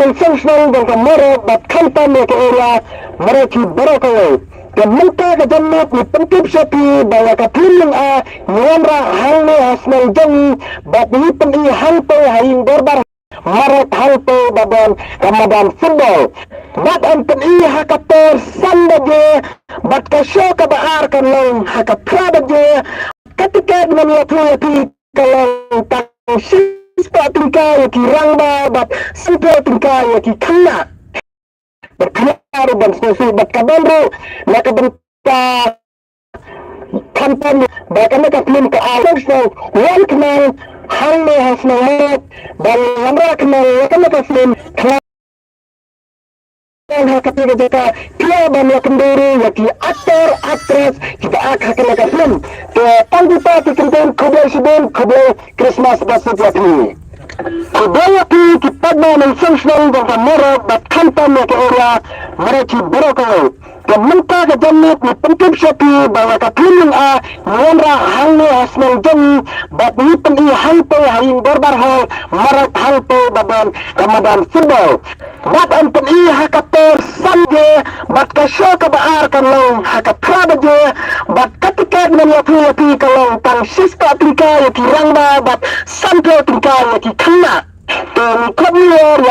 sensational dan kamera bat kantan ya ke area mereka berokok. Kemuka kejamut ni pentip sapi bawa kapiling nyamra halne hasnal jangi bat ni peni halpe haing berbar maret halpe baban kamadan football. Bat peni hakator sandaje bat kasyo kabaar kanlang hakapradaje ketika menyatu kalau tak sispa tingkai ki rangba bat sempel tingkai ki kena berkenar dan sesuai bat kabandro nak bentar kampanye bahkan mereka belum ke awal so one kenal hal ni hasna dan hamra kenal mereka belum kenal ketiga jika dia banyak kenduri yaki aktor aktris kita akan mereka belum ke tangguh pati kentang kubur sebelum kubur Christmas besok ini. Kudayati kita dengan sensasional dan kamera bat kantan ya ke area mereka berokok. Kemuka kejamut ni pentip sapi bawa kapiling nyamra halne hasnal jangi bat ni peni halpe haing berbar hal maret halpe baban kamadan football. Bat peni hakator sanje bat kasyo kabaar kanlang hakapradaje bat ketika menyatu kalau tang sista tingkai ya kirangba bat sampai tingkai ya kena dan komior ya